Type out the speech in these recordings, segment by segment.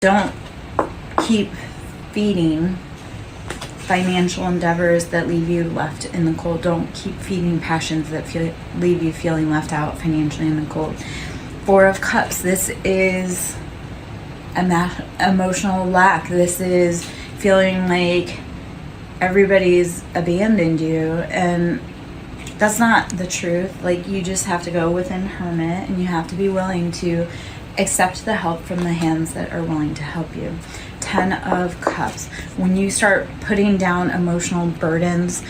Don't keep feeding financial endeavors that leave you left in the cold. Don't keep feeding passions that leave you feeling left out financially in the cold. Four of Cups, this is emotional lack. This is feeling like everybody's abandoned you, and that's not the truth. Like, you just have to go within hermit, and you have to be willing to accept the help from the hands that are willing to help you. 10 of Cups, when you start putting down emotional burdens,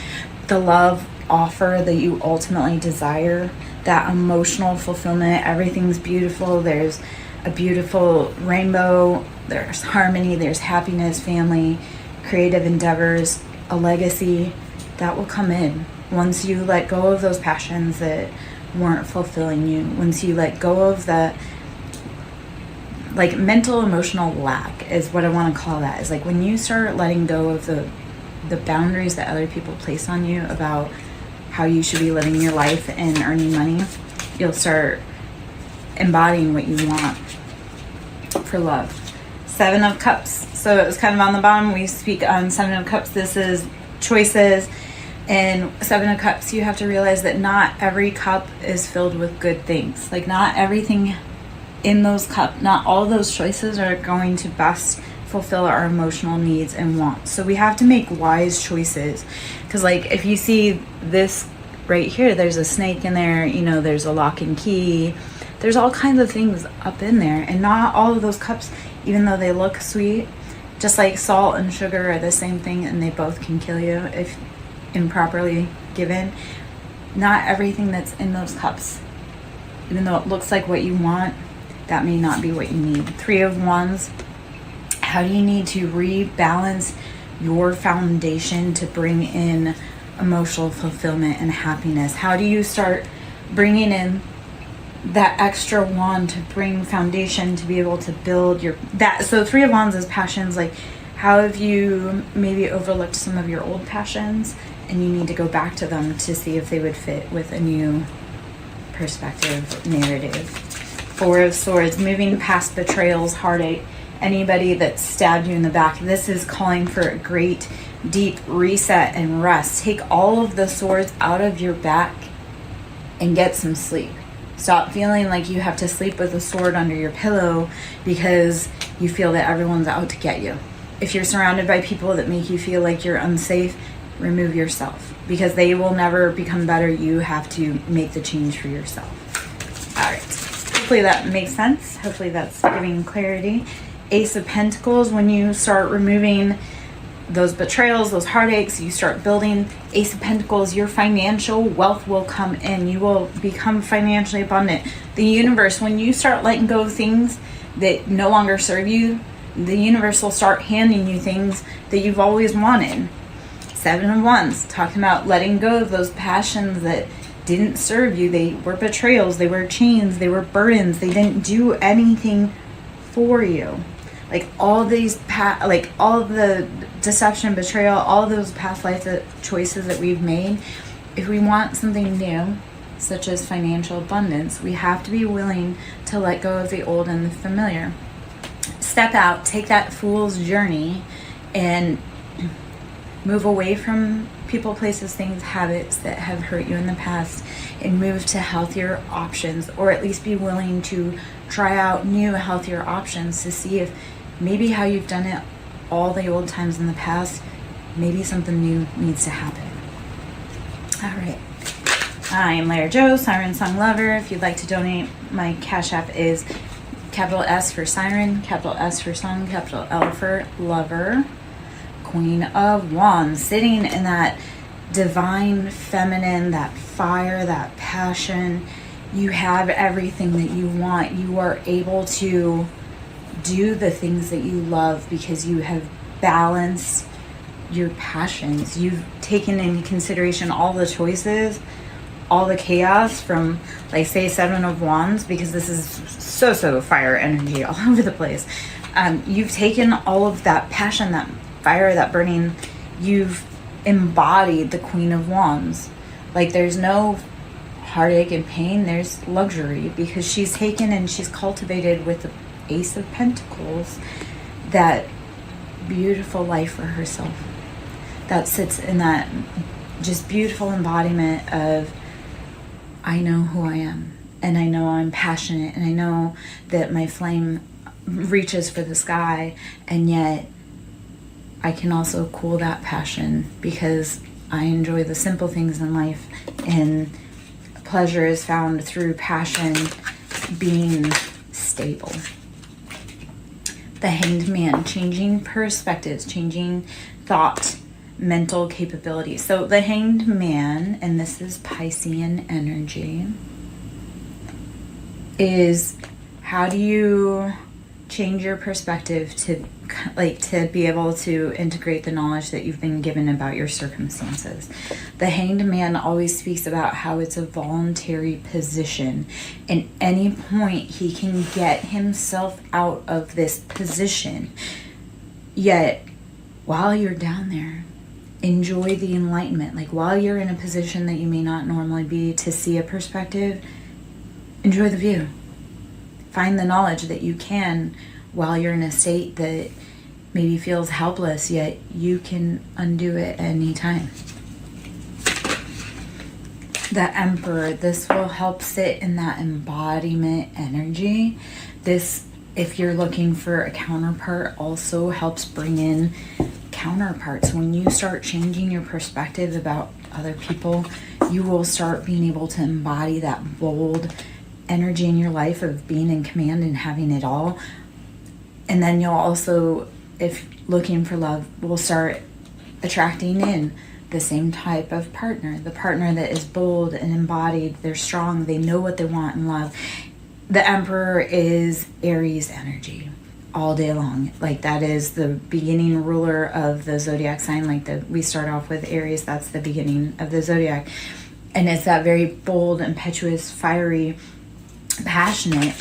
the love offer that you ultimately desire, that emotional fulfillment, everything's beautiful, there's a beautiful rainbow, there's harmony, there's happiness, family, creative endeavors, a legacy, that will come in once you let go of those passions that weren't fulfilling you, once you let go of the like mental emotional lack is what I want to call that. Is like when you start letting go of the boundaries that other people place on you about how you should be living your life and earning money, you'll start embodying what you want for love. 7 of Cups, so it was kind of on the bottom. We speak on 7 of Cups. This is choices. And 7 of Cups, you have to realize that not every cup is filled with good things. Like, not everything in those cups, not all those choices are going to best fulfill our emotional needs and wants. So we have to make wise choices. Because, like, if you see this right here, there's a snake in there, you know, there's a lock and key, there's all kinds of things up in there. And not all of those cups, even though they look sweet, just like salt and sugar are the same thing, and they both can kill you if improperly given. Not everything that's in those cups, even though it looks like what you want, that may not be what you need. 3 of Wands, how do you need to rebalance your foundation to bring in emotional fulfillment and happiness? How do you start bringing in that extra wand to bring foundation to be able to build your that? So 3 of Wands is passions. Like, how have you maybe overlooked some of your old passions, and you need to go back to them to see if they would fit with a new perspective, narrative. 4 of Swords, moving past betrayals, heartache, anybody that stabbed you in the back. This is calling for a great deep reset and rest. Take all of the swords out of your back and get some sleep. Stop feeling like you have to sleep with a sword under your pillow because you feel that everyone's out to get you. If you're surrounded by people that make you feel like you're unsafe, remove yourself, because they will never become better. You have to make the change for yourself. All right. Hopefully that makes sense. Hopefully that's giving clarity. Ace of Pentacles, when you start removing those betrayals, those heartaches, you start building. Ace of Pentacles, your financial wealth will come in. You will become financially abundant. The universe, when you start letting go of things that no longer serve you, the universe will start handing you things that you've always wanted. 7 of Wands, talking about letting go of those passions that didn't serve you. They were betrayals, they were chains, they were burdens, they didn't do anything for you. Like all these like all the deception, betrayal, all those past life choices that we've made, if we want something new, such as financial abundance, we have to be willing to let go of the old and the familiar. Step out, take that fool's journey, and move away from people, places, things, habits that have hurt you in the past, and move to healthier options, or at least be willing to try out new, healthier options to see if maybe how you've done it all the old times in the past, maybe something new needs to happen. All right. I am Lara Joe, SirenSong Lover. If you'd like to donate, my Cash App is capital S for Siren, capital S for Song, capital L for Lover. Queen of Wands, sitting in that divine feminine, that fire, that passion. You have everything that you want. You are able to do the things that you love because you have balanced your passions. You've taken into consideration all the choices, all the chaos from, like, say, 7 of Wands, because this is so fire energy all over the place. You've taken all of that passion, that fire, that burning, you've embodied the Queen of Wands. Like, there's no heartache and pain, there's luxury, because she's taken and she's cultivated with the Ace of Pentacles that beautiful life for herself, that sits in that just beautiful embodiment of, I know who I am, and I know I'm passionate, and I know that my flame reaches for the sky, and yet I can also cool that passion because I enjoy the simple things in life, and pleasure is found through passion being stable. The Hanged Man, changing perspectives, changing thought, mental capabilities. So the Hanged Man, and this is Piscean energy, is how do you change your perspective to be able to integrate the knowledge that you've been given about your circumstances. The Hanged Man always speaks about how it's a voluntary position. At any point he can get himself out of this position. Yet while you're down there, enjoy the enlightenment. Like while you're in a position that you may not normally be to see a perspective, enjoy the view. Find the knowledge that you can while you're in a state that maybe feels helpless, yet you can undo it at any time. The Emperor, this will help sit in that embodiment energy. This, if you're looking for a counterpart, also helps bring in counterparts. When you start changing your perspective about other people, you will start being able to embody that bold energy in your life of being in command and having it all. And then you'll also, if looking for love, will start attracting in the same type of partner, the partner that is bold and embodied, they're strong, they know what they want in love. The Emperor is Aries energy all day long. Like that is the beginning ruler of the zodiac sign. Like we start off with Aries, that's the beginning of the zodiac. And it's that very bold, impetuous, fiery, passionate.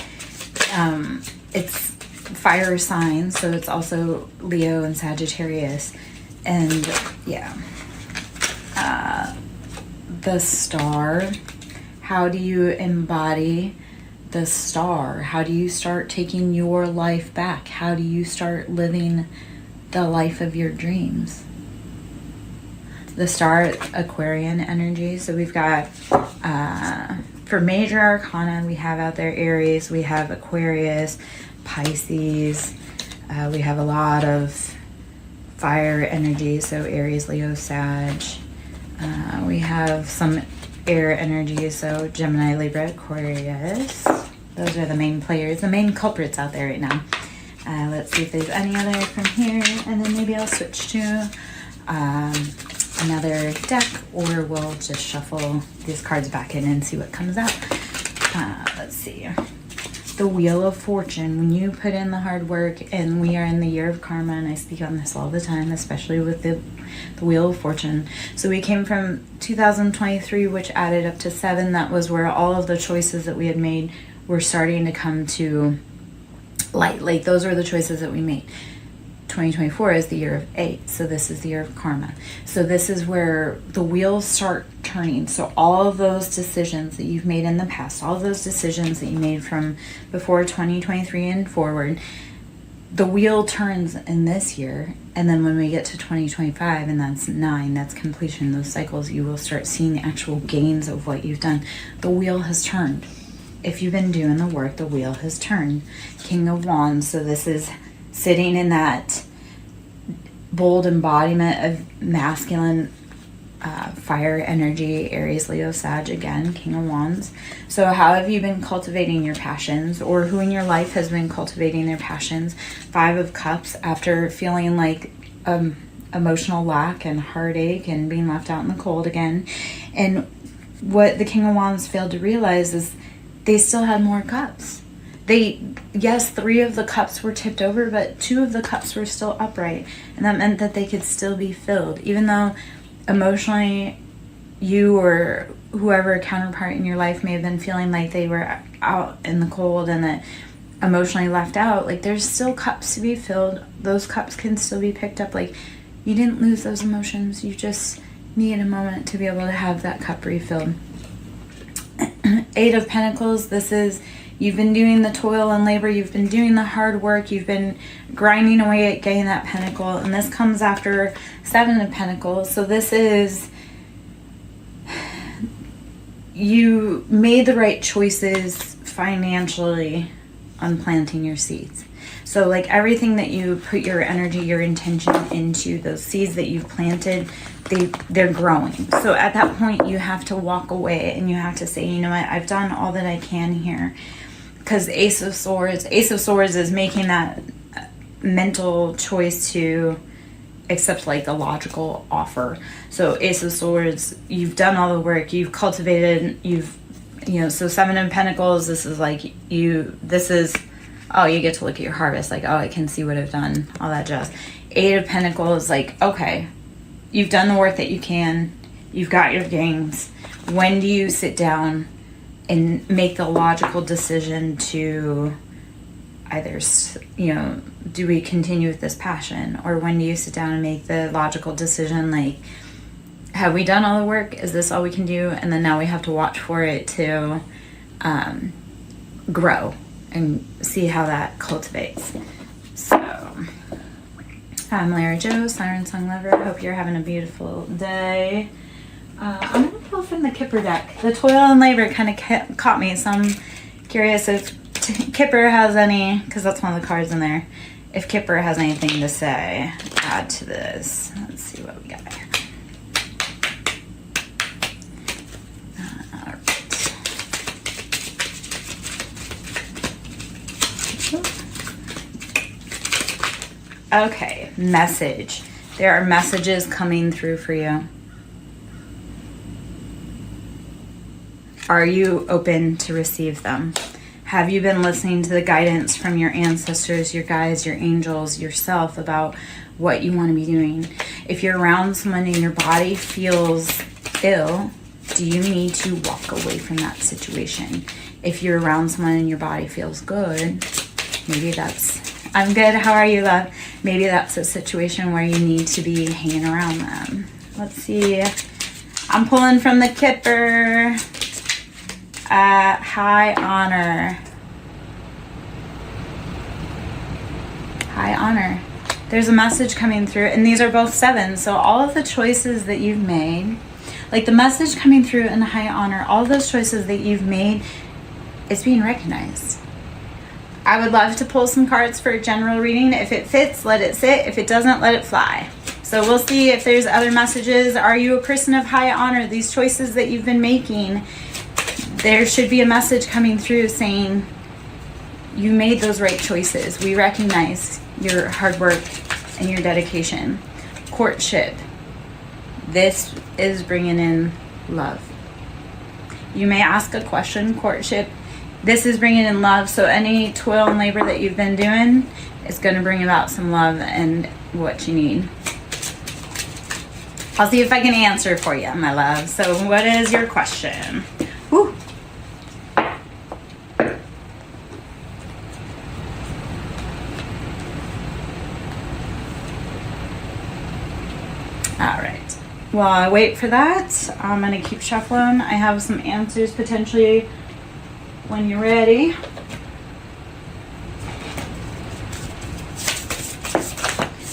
It's fire signs, so it's also Leo and Sagittarius. And yeah, the Star, how do you embody the Star? How do you start taking your life back? How do you start living the life of your dreams? The Star, Aquarian energy. So we've got for major arcana, we have out there Aries, we have Aquarius, Pisces, we have a lot of fire energy, so Aries, Leo, Sag. We have some air energy, so Gemini, Libra, Aquarius. Those are the main players, the main culprits out there right now. Let's see if there's any other from here, and then maybe I'll switch to another deck, or we'll just shuffle these cards back in and see what comes out. Let's see. The Wheel of Fortune. When you put in the hard work, and we are in the year of karma, and I speak on this all the time, especially with the Wheel of Fortune. So we came from 2023, which added up to 7. That was where all of the choices that we had made were starting to come to light. Like those were the choices that we made. 2024 is the year of 8, so this is the year of karma. So this is where the wheels start turning. So all of those decisions that you've made in the past, all of those decisions that you made from before 2023 and forward, the wheel turns in this year. And then when we get to 2025, and that's 9, that's completion, those cycles, you will start seeing the actual gains of what you've done. The wheel has turned. If you've been doing the work, the wheel has turned. King of Wands, so this is sitting in that bold embodiment of masculine fire energy, Aries, Leo, Sag, again, King of Wands. So how have you been cultivating your passions, or who in your life has been cultivating their passions? 5 of Cups, after feeling like emotional lack and heartache and being left out in the cold again. And what the King of Wands failed to realize is they still had more cups. Yes, 3 of the cups were tipped over, but 2 of the cups were still upright. And that meant that they could still be filled. Even though emotionally you or whoever counterpart in your life may have been feeling like they were out in the cold and that emotionally left out, like there's still cups to be filled. Those cups can still be picked up. Like you didn't lose those emotions. You just need a moment to be able to have that cup refilled. 8 of Pentacles, this is You've been doing the toil and labor. You've been doing the hard work. You've been grinding away at getting that pentacle. And this comes after 7 of Pentacles. So this is, you made the right choices financially on planting your seeds. So like everything that you put your energy, your intention into, those seeds that you've planted, they're growing. So at that point you have to walk away and you have to say, you know what, I've done all that I can here. Because Ace of Swords is making that mental choice to accept like a logical offer. So Ace of Swords, you've done all the work, you've cultivated, so 7 of Pentacles, this is like oh, you get to look at your harvest, like, oh, I can see what I've done, all that jazz. 8 of Pentacles, like, okay, you've done the work that you can, you've got your gains. When do you sit down and make the logical decision to either, do we continue with this passion? Or when do you sit down and make the logical decision, like, have we done all the work? Is this all we can do? And then now we have to watch for it to grow and see how that cultivates. So, I'm Larry Jo, SirenSong Lover. Hope you're having a beautiful day. I'm going to pull from the Kipper deck. The toil and labor kind of caught me, so I'm curious if Kipper has any, because that's one of the cards in there, if Kipper has anything to say, add to this. Let's see what we got here. Okay, message. There are messages coming through for you. Are you open to receive them? Have you been listening to the guidance from your ancestors, your guides, your angels, yourself about what you want to be doing? If you're around someone and your body feels ill, do you need to walk away from that situation? If you're around someone and your body feels good, maybe that's, I'm good, how are you, love? Maybe that's a situation where you need to be hanging around them. Let's see. I'm pulling from the Kipper. High honor. High honor. There's a message coming through, and these are both 7. So all of the choices that you've made, like the message coming through in the high honor, all of those choices that you've made is being recognized. I would love to pull some cards for a general reading. If it fits, let it sit. If it doesn't, let it fly. So we'll see if there's other messages. Are you a person of high honor? These choices that you've been making, there should be a message coming through saying you made those right choices. We recognize your hard work and your dedication. Courtship. This is bringing in love. You may ask a question, courtship. This is bringing in love. So any toil and labor that you've been doing is going to bring about some love and what you need. I'll see if I can answer for you, my love. So what is your question? Whew. All right. While I wait for that, I'm going to keep shuffling. I have some answers potentially when you're ready.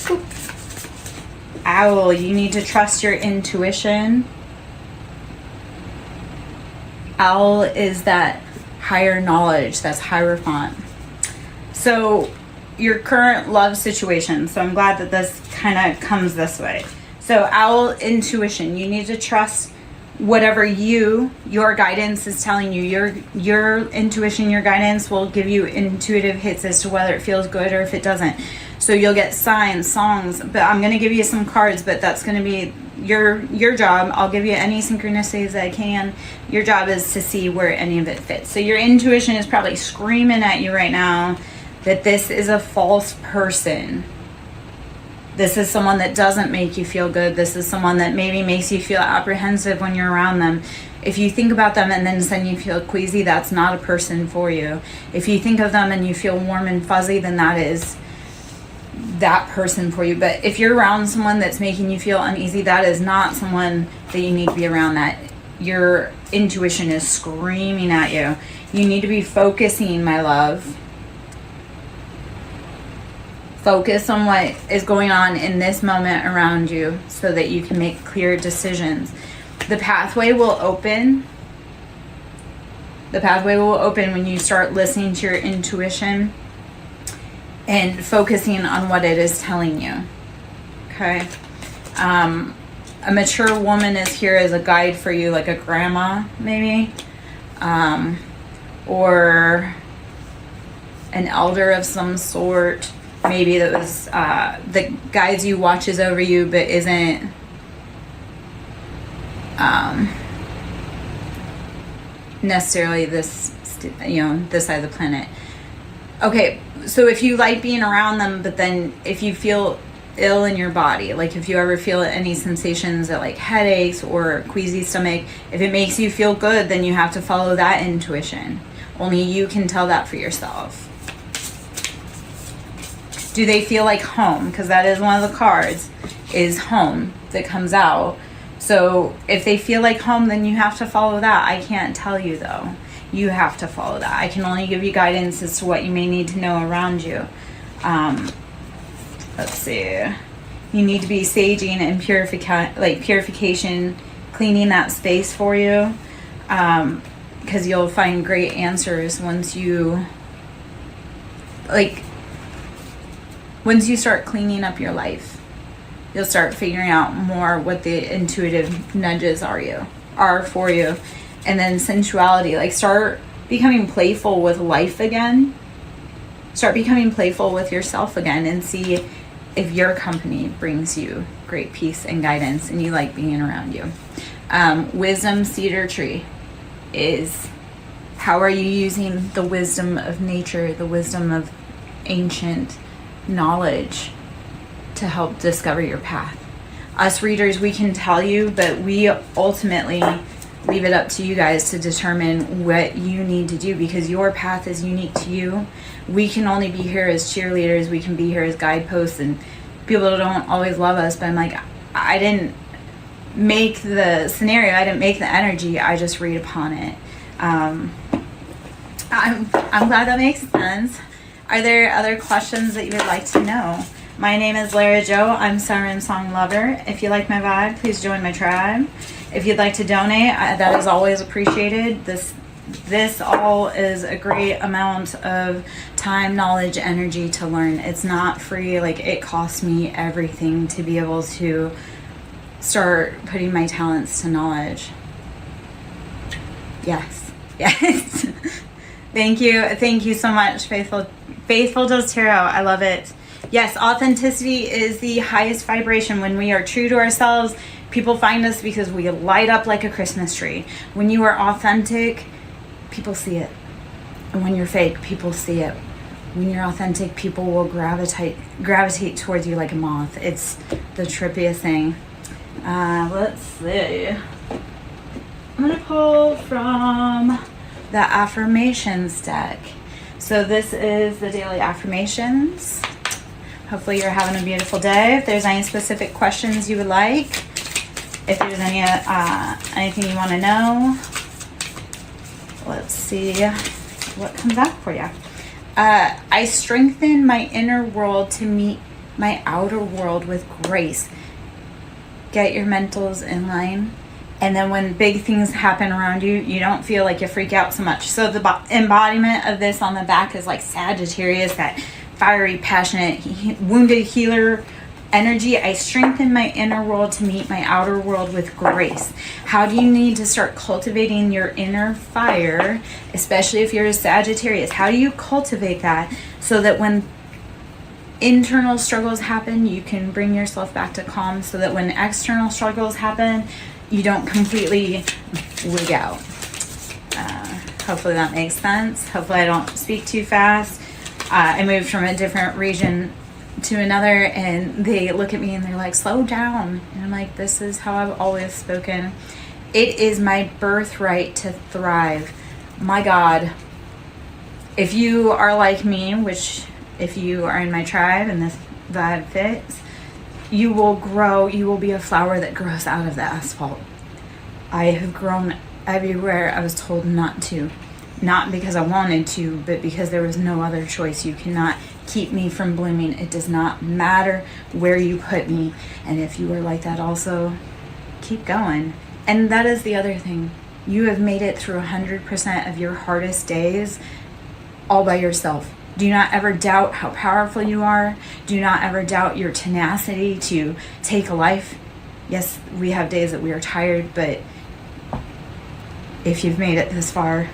Ooh. Owl, you need to trust your intuition. Owl is that higher knowledge, that's Hierophant. So your current love situation, so I'm glad that this kind of comes this way. So owl, intuition, you need to trust whatever your guidance is telling you. Your intuition, your guidance will give you intuitive hits as to whether it feels good or if it doesn't. So you'll get signs, songs, but I'm going to give you some cards, but that's going to be your job. I'll give you any synchronicities that I can. Your job is to see where any of it fits. So your intuition is probably screaming at you right now that this is a false person. This is someone that doesn't make you feel good. This is someone that maybe makes you feel apprehensive when you're around them. If you think about them and then suddenly you feel queasy, that's not a person for you. If you think of them and you feel warm and fuzzy, then that is that person for you. But if you're around someone that's making you feel uneasy, that is not someone that you need to be around. That your intuition is screaming at you. You need to be focusing, my love. Focus on what is going on in this moment around you so that you can make clear decisions. The pathway will open. The pathway will open when you start listening to your intuition and focusing on what it is telling you. Okay? A mature woman is here as a guide for you, like a grandma, maybe. Or an elder of some sort. Maybe that was that guides you, watches over you, but isn't necessarily this, this side of the planet. Okay, so if you like being around them, but then if you feel ill in your body, like if you ever feel any sensations of like headaches or queasy stomach, if it makes you feel good, then you have to follow that intuition. Only you can tell that for yourself. Do they feel like home? Because that is one of the cards, is home, that comes out. So if they feel like home, then you have to follow that. I can't tell you though. You have to follow that. I can only give you guidance as to what you may need to know around you. Let's see. You need to be saging and purification, cleaning that space for you. Because you'll find great answers once you start cleaning up your life. You'll start figuring out more what the intuitive nudges are for you. And then sensuality, like start becoming playful with life again. Start becoming playful with yourself again and see if your company brings you great peace and guidance and you like being around you. Wisdom cedar tree is, how are you using the wisdom of nature, the wisdom of ancient knowledge to help discover your path? Us readers, we can tell you, but we ultimately leave it up to you guys to determine what you need to do, because your path is unique to you. We can only be here as cheerleaders. We can be here as guideposts, and people don't always love us, but I'm like, I didn't make the scenario. I didn't make the energy. I just read upon it. I'm glad that makes sense. Are there other questions that you would like to know? My name is Lara Jo. I'm SirenSong Lover. If you like my vibe, please join my tribe. If you'd like to donate, that is always appreciated. This all is a great amount of time, knowledge, energy to learn. It's not free. Like, it costs me everything to be able to start putting my talents to knowledge. Yes. Thank you so much, Faithful Does Tarot. I love it. Yes, authenticity is the highest vibration. When we are true to ourselves, people find us because we light up like a Christmas tree. When you are authentic, people see it. And when you're fake, people see it. When you're authentic, people will gravitate towards you like a moth. It's the trippiest thing. Let's see. I'm going to pull from the affirmations deck. So this is the daily affirmations. Hopefully you're having a beautiful day. If there's any specific questions you would like, if there's anything you want to know, let's see what comes out for you. I strengthen my inner world to meet my outer world with grace. Get your mentals in line. And then when big things happen around you, you don't feel like you freak out so much. So the embodiment of this on the back is like Sagittarius, that fiery, passionate, wounded healer energy. I strengthen my inner world to meet my outer world with grace. How do you need to start cultivating your inner fire, especially if you're a Sagittarius? How do you cultivate that so that when internal struggles happen, you can bring yourself back to calm, so that when external struggles happen, you don't completely wig out? Hopefully that makes sense. Hopefully I don't speak too fast. I moved from a different region to another, and they look at me and they're like, slow down. And I'm like, this is how I've always spoken. It is my birthright to thrive. My God, if you are like me, which if you are in my tribe and this vibe fits, you will grow. You will be a flower that grows out of the asphalt. I have grown everywhere I was told not to. not because I wanted to, but because there was no other choice. You cannot keep me from blooming. It does not matter where you put me. And if you are like that also, keep going. And that is the other thing. You have made it through 100% of your hardest days all by yourself. Do not ever doubt how powerful you are. Do not ever doubt your tenacity to take a life. Yes, we have days that we are tired, but if you've made it this far,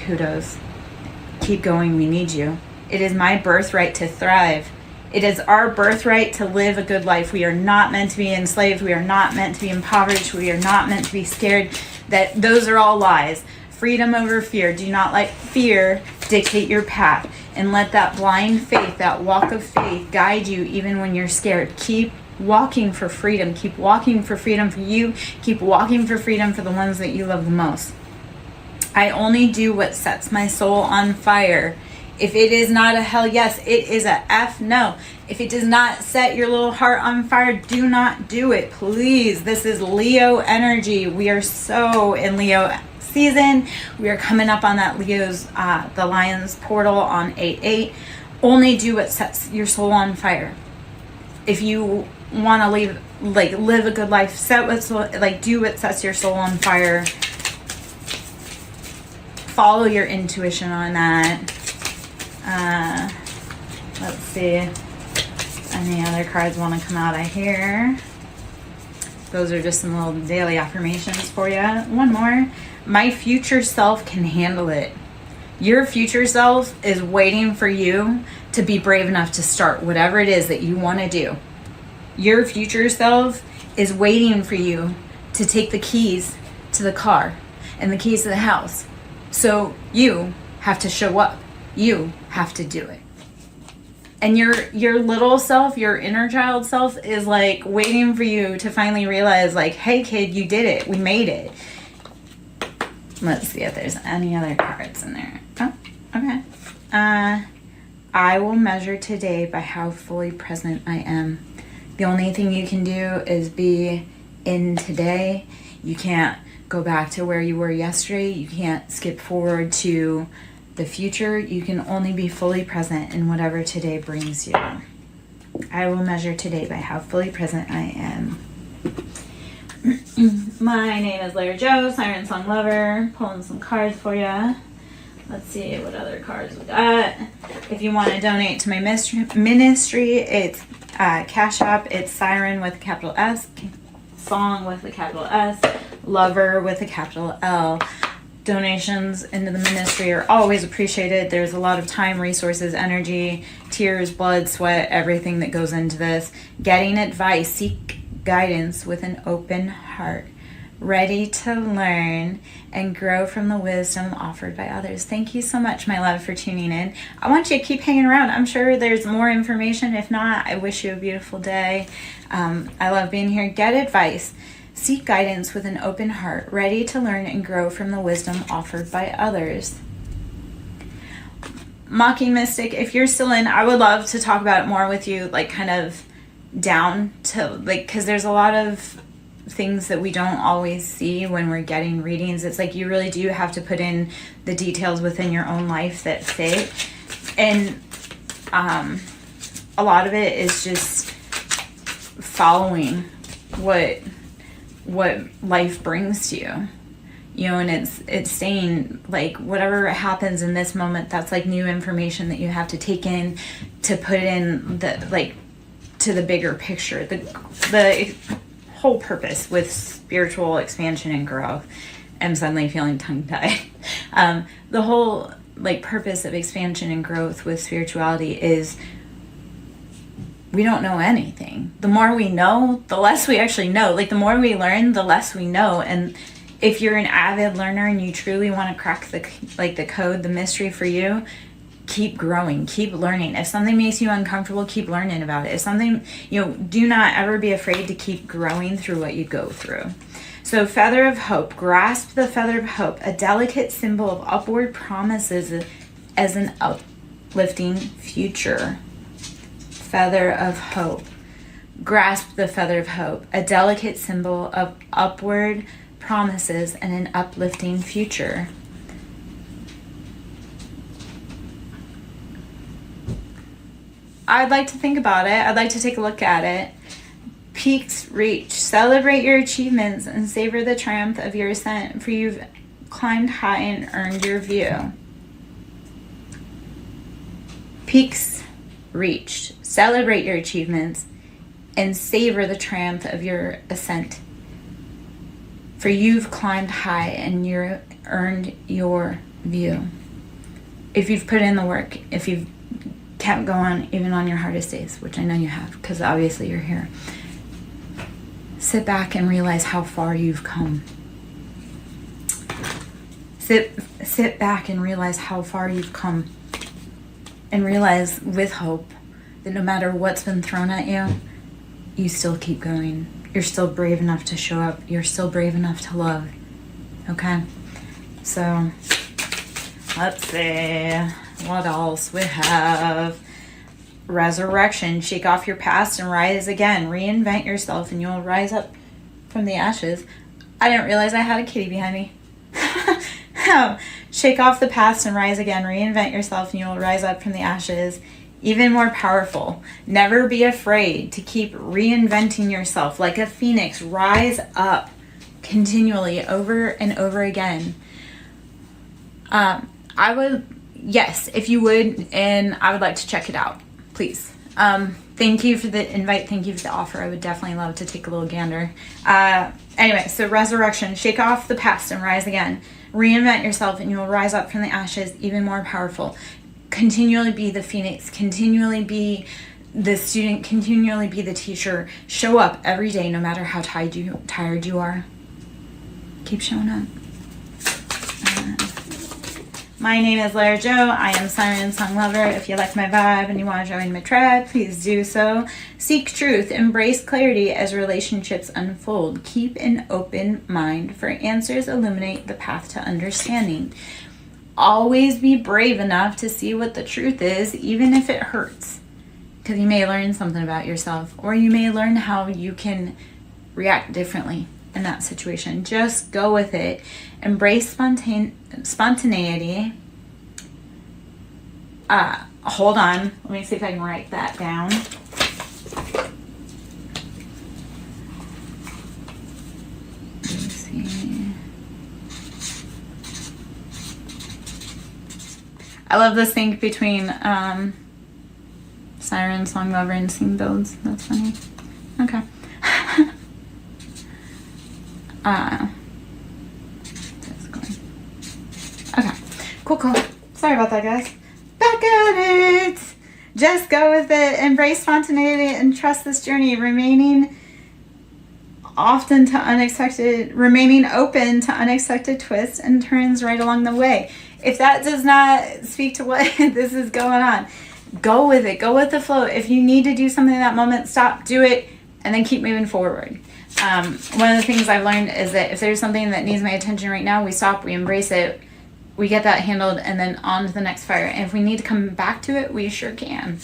kudos. Keep going. We need you. It is my birthright to thrive. It is our birthright to live a good life. We are not meant to be enslaved. We are not meant to be impoverished. We are not meant to be scared. Those are all lies. Freedom over fear. Do not let fear dictate your path. And let that blind faith, that walk of faith, guide you even when you're scared. Keep walking for freedom. Keep walking for freedom for you. Keep walking for freedom for the ones that you love the most. I only do what sets my soul on fire. If it is not a hell yes, it is a F no. If it does not set your little heart on fire, do not do it, please. This is Leo energy. We are so in Leo season. We are coming up on that Leo's, the Lion's portal on 8/8. Only do what sets your soul on fire. If you want to live a good life, do what sets your soul on fire. Follow your intuition on that. Let's see. Any other cards want to come out of here? Those are just some little daily affirmations for you. One more. My future self can handle it. Your future self is waiting for you to be brave enough to start whatever it is that you want to do. Your future self is waiting for you to take the keys to the car and the keys to the house. So you have to show up. You have to do it. And your little self, your inner child self is like waiting for you to finally realize like, hey kid, you did it. We made it. Let's see if there's any other cards in there. Oh, okay. I will measure today by how fully present I am. The only thing you can do is be in today. You can't go back to where you were yesterday. You can't skip forward to the future. You can only be fully present in whatever today brings you. I will measure today by how fully present I am. My name is Larry Joe, SirenSong lover. Pulling some cards for you. Let's see what other cards we got. If you want to donate to my ministry, it's Cash App. It's Siren with a capital S, Song with a capital S, Lover with a capital L. Donations into the ministry are always appreciated. There's a lot of time, resources, energy, tears, blood, sweat, everything that goes into this. Getting advice, seek guidance with an open heart, ready to learn and grow from the wisdom offered by others. Thank you so much, my love, for tuning in. I want you to keep hanging around. I'm sure there's more information. If not, I wish you a beautiful day. I love being here. Get advice. Seek guidance with an open heart, ready to learn and grow from the wisdom offered by others. Mocking Mystic, if you're still in, I would love to talk about it more with you, like kind of down to, like, because there's a lot of things that we don't always see when we're getting readings. It's like you really do have to put in the details within your own life that fit. And a lot of it is just following what life brings to you, you know, and it's saying like whatever happens in this moment, that's like new information that you have to take in to put in the, like, to the bigger picture, the whole purpose with spiritual expansion and growth. I'm suddenly feeling tongue-tied. The whole like purpose of expansion and growth with spirituality is we don't know anything. The more we know, the less we actually know. Like the more we learn, the less we know. And if you're an avid learner and you truly want to crack the code, the mystery for you, keep growing, keep learning. If something makes you uncomfortable, keep learning about it. If something, do not ever be afraid to keep growing through what you go through. So feather of hope, grasp the feather of hope, a delicate symbol of upward promises as an uplifting future. Feather of hope. Grasp the feather of hope, a delicate symbol of upward promises and an uplifting future. I'd like to think about it. I'd like to take a look at it. Peaks reached. Celebrate your achievements and savor the triumph of your ascent, for you've climbed high and earned your view. Peaks reached. Celebrate your achievements and savor the triumph of your ascent, for you've climbed high and you've earned your view. If you've put in the work, if you've kept going even on your hardest days, which I know you have, because obviously you're here, sit back and realize how far you've come. Sit back and realize how far you've come, and realize with hope that no matter what's been thrown at you, you still keep going. You're still brave enough to show up. You're still brave enough to love. Okay? So, let's see. What else we have? Resurrection. Shake off your past and rise again. Reinvent yourself and you'll rise up from the ashes. I didn't realize I had a kitty behind me. Shake off the past and rise again. Reinvent yourself and you will rise up from the ashes. Even more powerful. Never be afraid to keep reinventing yourself like a phoenix. Rise up continually over and over again. I would, yes, if you would, and I would like to check it out, please. Thank you for the invite. Thank you for the offer. I would definitely love to take a little gander. Anyway, so resurrection. Shake off the past and rise again. Reinvent yourself and you will rise up from the ashes even more powerful. Continually be the phoenix, continually be the student, continually be the teacher. Show up every day no matter how tired you are. Keep showing up. My name is Lara Jo. I am SirenSong Lover. If you like my vibe and you want to join my tribe, please do so. Seek truth. Embrace clarity as relationships unfold. Keep an open mind, for answers illuminate the path to understanding. Always be brave enough to see what the truth is, even if it hurts. Because you may learn something about yourself, or you may learn how you can react differently in that situation. Just go with it. Embrace spontaneity. Hold on. Let me see if I can write that down. Let's see. I love the sync between SirenSong Lover and Sing Builds. That's funny. Okay. Okay. Cool. Sorry about that, guys. Back at it. Just go with it. Embrace spontaneity and trust this journey. Remaining open to unexpected twists and turns right along the way. If that does not speak to what this is going on, go with it. Go with the flow. If you need to do something in that moment, stop, do it, and then keep moving forward. One of the things I've learned is that if there's something that needs my attention right now, we stop, we embrace it, we get that handled, and then on to the next fire. And if we need to come back to it, we sure can.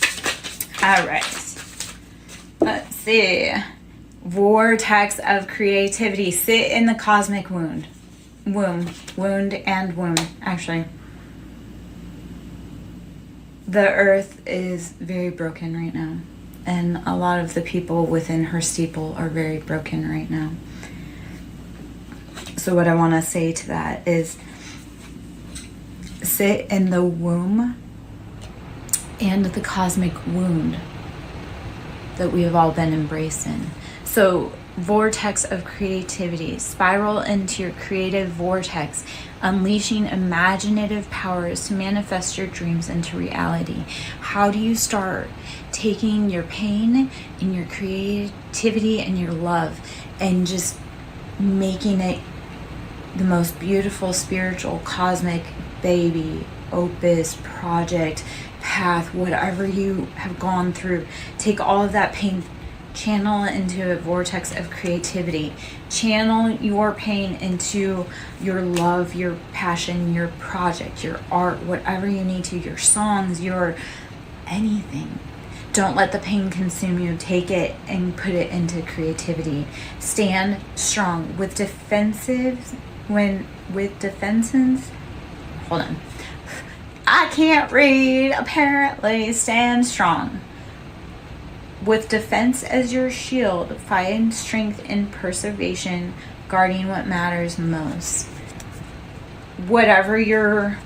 All right. Let's see. Vortex of creativity. Sit in the cosmic wound, actually. The earth is very broken right now. And a lot of the people within her steeple are very broken right now. So what I want to say to that is, sit in the womb and the cosmic wound that we have all been embracing. So vortex of creativity. Spiral into your creative vortex, unleashing imaginative powers to manifest your dreams into reality. How do you start? Taking your pain and your creativity and your love and just making it the most beautiful, spiritual, cosmic baby, opus, project, path, whatever you have gone through. Take all of that pain, channel it into a vortex of creativity. Channel your pain into your love, your passion, your project, your art, whatever you need to, your songs, your anything. Don't let the pain consume you. Take it and put it into creativity. Stand strong. With defenses, hold on. I can't read, apparently. Stand strong. With defense as your shield, find strength in preservation, guarding what matters most. Whatever you're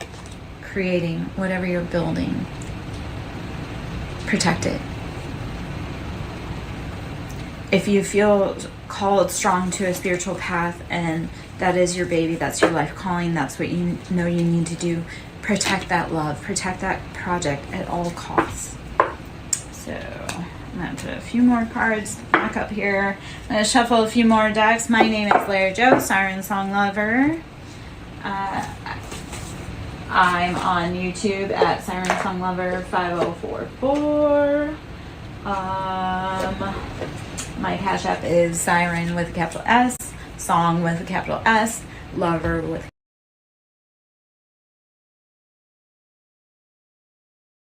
creating, whatever you're building, protect it. If you feel called strong to a spiritual path and that is your baby, that's your life calling, that's what you know you need to do, protect that love, protect that project at all costs. So I'm going to put a few more cards back up here. I'm going to shuffle a few more decks. My name is Blair Joe, SirenSong Lover. I'm on YouTube at SirenSong Lover 5044. My Cash App is Siren with a capital S, Song with a capital S, Lover with a